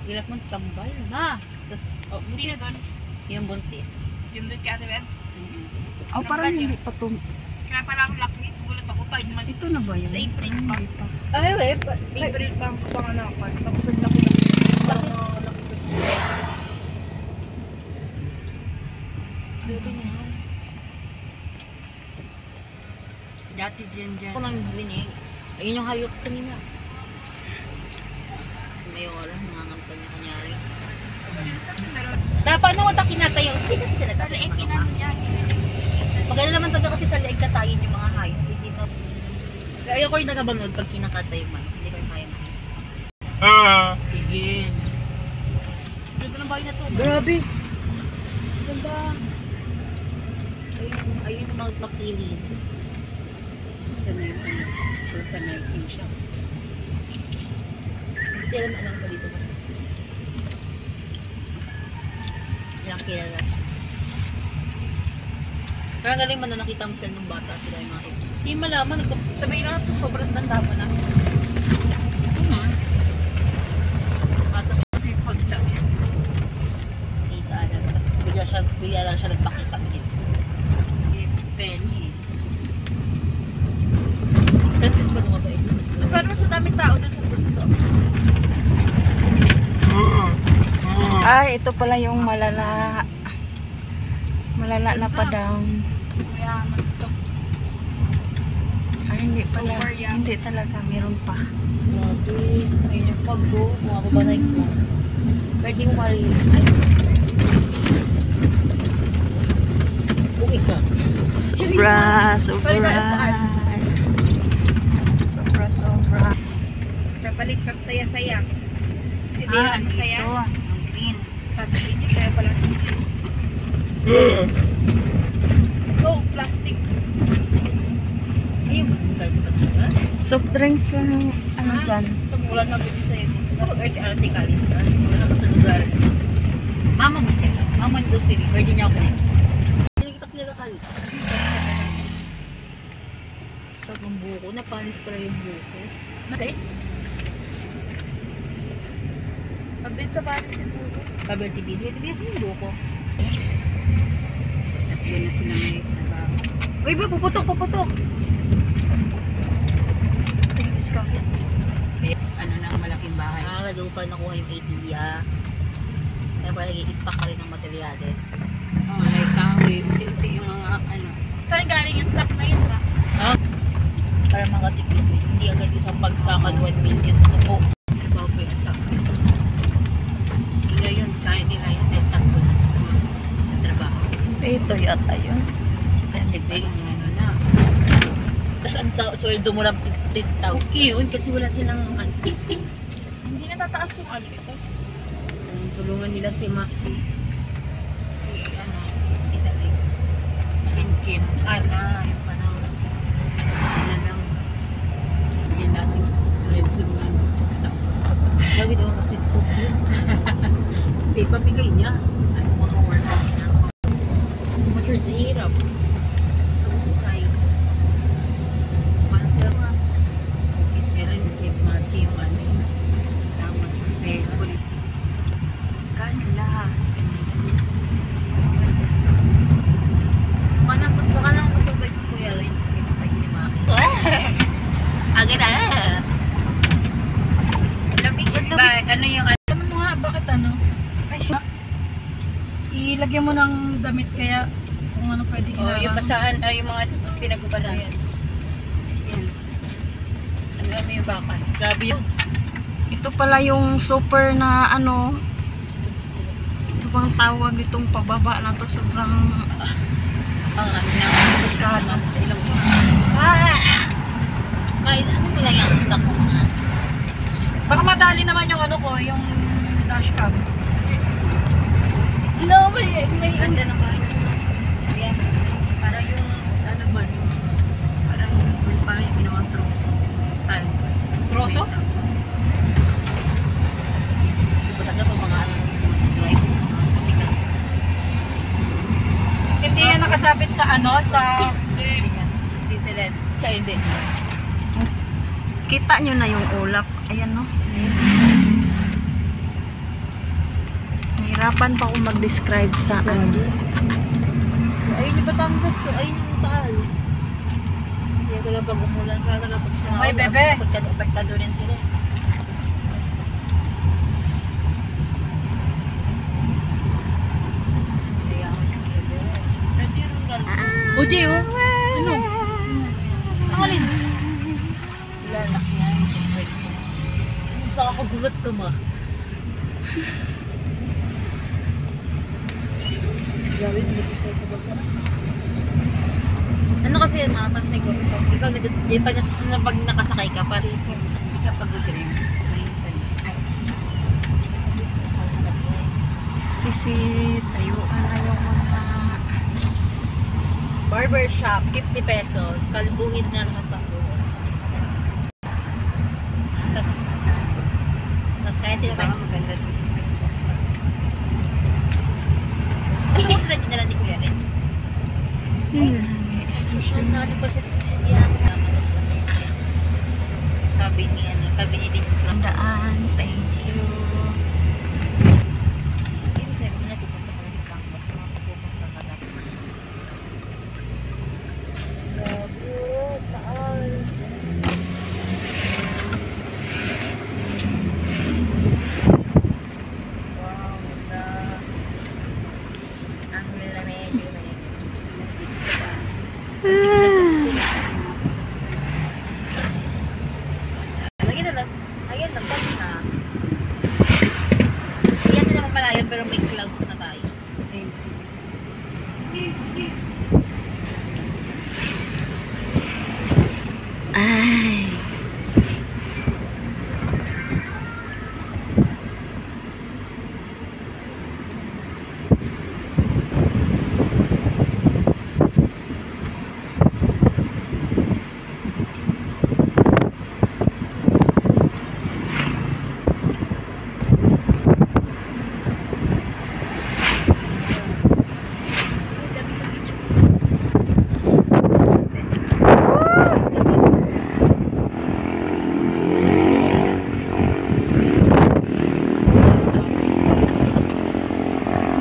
Hirap mong tambay na. Tapos, Sino doon? yung buntis. Yung doon kay Ate Webs? Oh, parang hindi pa to. Kaya parang laki. Gulat ako 5 months. Ito na ba yun? Sa April pa. Hindi pa. Ay, wait. April pa ang panganakan. Tapos ang laki na. Dito niya. Dati dyan. Ako nang binig. Ayun yung hayok kanina. Kasi may oras, nangangampan niya kanyari. Dapat naman ito kinatayo. Sige na sila. Sa leeg kinano niya. Pagkala naman taga kasi sa leeg katayin yung mga hayop. Hindi na. Pero ayoko rin nagabanood pag kinakatayo man. Hindi ko rin kaya man. Tigil. Dito ng bahay na to. Grabe. Ganda. Ayun yung mga makilid. Ito na yung vulcanizing siya. Hindi alam anong pa dito ba? Ilang kilala. Pero ang galing man na nakita mo sir nung bata sila yung mga ito. Hindi malaman. Sabihin na ito, sobrang tanda mo na. Bata ko yung pagdang yan. Kita na. Tapos bigla lang siya nagpakita ulit. Penny. Princess ba nung mabait? Pero sa daming tao doon sa bunso. Ay, ito pala yung malala. Malala na padang. Mayaman ito. Ay, hindi pala. Super young. Hindi talaga. Meron pa. Grabe. Ayun yung pag-go. Mga babanay ko. Pwede mo marinig. Uwi ka. Sobra. Sobra. Kapalit kang saya-saya. Si Deha masaya. Ito. Ang green. Sabi niya kaya pala. Oh, plastic. Ayun ba? Kahit sa pagkakas? Soft drinks lang. Ano dyan? Tumulan na bili sa'yo. Tapos arte kalit ka. Wala ka sa lugar. Mama mo siya. Mama ni Dulcini. Pwede niya ako. Pinagkitak nila kalit. Sarap ang buko. Napanis pala yung buko. Okay. Mabilis pa ba si Buko? Sabi ng TV. Tibigas yung buko. At yun na sila may trabaho. Uy ba? Puputok. Tingis ka. Ano na ang malaking bahay. Doon pala nakuha yung idea. Kaya pala nag-i-stock ka rin ng materyales. Oh, like kahoy. Unti-unti yung mga ano. Saan galing yung stock na yun ba? Para makatipid. Hindi agad isang pagsakad 1 million. Tupo. Trabaho ko yung asawa. Ngayon, kaya nila yung tatlo na sa mga trabaho. Ito yata yun. Kasi ang tibig. Ano na. Tapos ang sweldo mo lang 15,000. Yun, kasi wala silang ano. Hindi na tataas yung ano ito. Tulungan nila si Italy. Kinkin. Ana, yung panahon. Ano lang. Bigyan natin. Resume. Sabi doon kasi tupo. Hindi, pamigay niya. Ano mga workers niya. Mature sa hirap. Sa buhay. Paano sila mga Kasi rin si Mati yung ano yun. Tama sa peko. Kanila. baka lang masubay si Kuya Renz kasi pwede ni Maki. Agad na! Lamig. Ano yung Alam mo nga, bakit ano? Ay, ilagyan mo ng damit kaya kung ano pwede yung basahan, yung mga pinag-ubahan. Yan. Ano yung baka? Grabe yun. Ito pala yung super na ano. Ito bang tawag itong pababa na to. Sobrang Ang ano na. sikat sa ilong mo. Kahit ano mo lang yung utak ko nga. Baka madali naman yung ano ko, yung dashcam. Hello, may Ganda na kain. Ayan. Para yung ano ba yung parang yung pa yung ginawang troso style. Troso? Iba't pa mga ano drive. Hindi yan nakasabit sa ano, sa... Ditilet. Siya hindi. Kita nyo na yung ulap. Ayan no. Nahirapan pa ako mag-describe sa ano. Ayun yung Batangas. Ayun yung Taal. Kaya talaga pag umulan ka talaga pag sumawag. Oy, bebe! Pagkado rin sila. Kaya ako yung bebe. Pwede rin lang. Uji, oh. Ano? Akalin. Sasakyan. Saan ako gulat ka ma? Gawin, hindi ko siya sa baba. Ano kasi yan ma? Pag ikaw pag nakasakay ka, pas hindi ka pag-dream. Sisi, tayuan na yung mga... Barber shop, 50 pesos. Kalbuhin na naman pa ko. Sa site na kayo. Maganda dito kasi Ano mo sila dinala ni Kuya Renz? Station. Ano pa sila yan? Sabi ni Ding Daan, thank you. Ibig sabihin niya, pupunta ka na ng campus. Pupunta ka na. Grabe, taal. Wow, ganda. Ang lamig. Dito sa bahay. Zigzag kasi lagyan na lang. Ayan lang, pag na. Yan na naman malayan pero may clouds na tayo. Ay.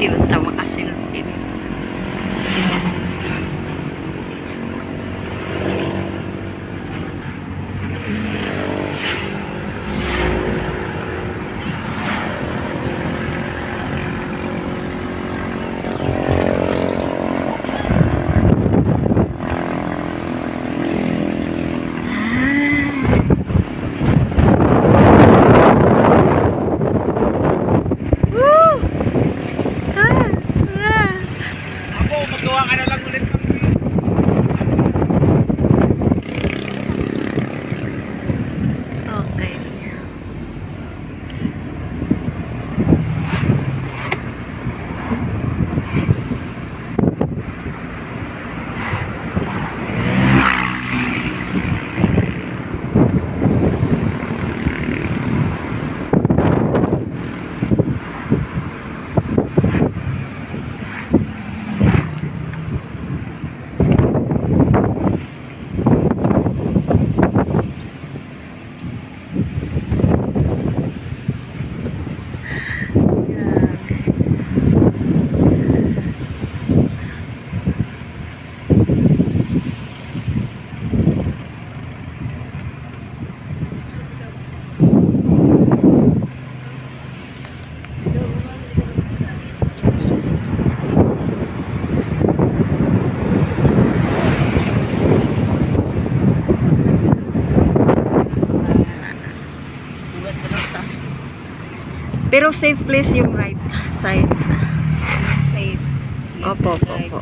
Cute, tama kasi selfie dito. Okay. Pero safe place yung right side. Safe. Opo, opo.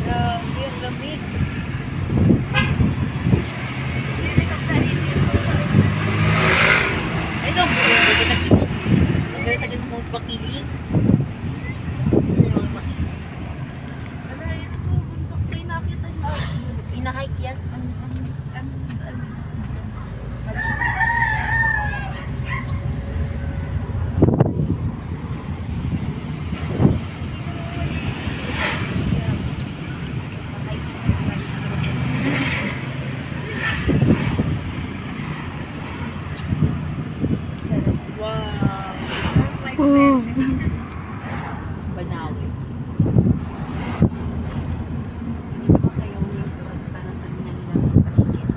Grabe, ang lamig. Ay, no. Maganda mo bakili. Ano yun ito? Bundok kayo nakita niyo. Inahike yan. Banawi. Hindi naman kayo yung parang terminal lang ng paligid.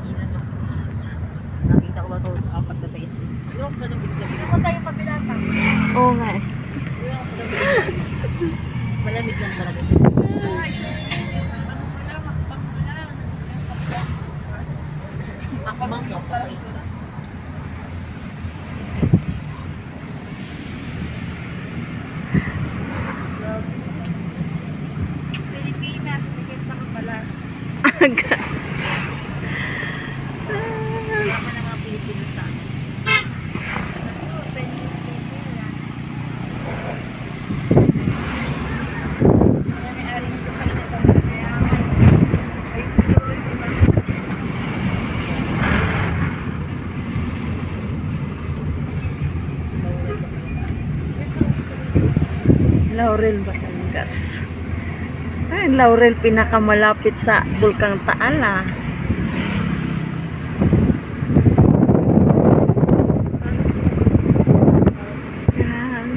Hindi naman. Nakita ko ba ito 4 na beses. Pero ako na bigla. Ano tayo pabilata? Oo nga eh. Malamig lang talaga siya. Ako bang no? Pilipinas, maganda ka pala. Aga. Kasama ng mga Pilipino sa akin. May-ari nito kayo na ito. Ayun siguro ito ba? Laurel, Batangas. Ay, Laurel pinakamalapit sa Bulkang Taala. Yan.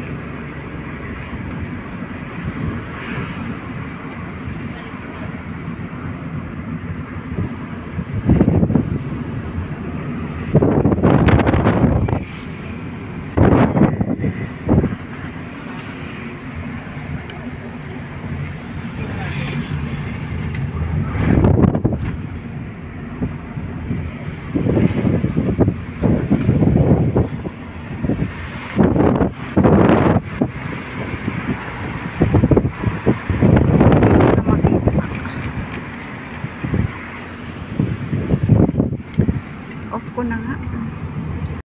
Off ko na nga.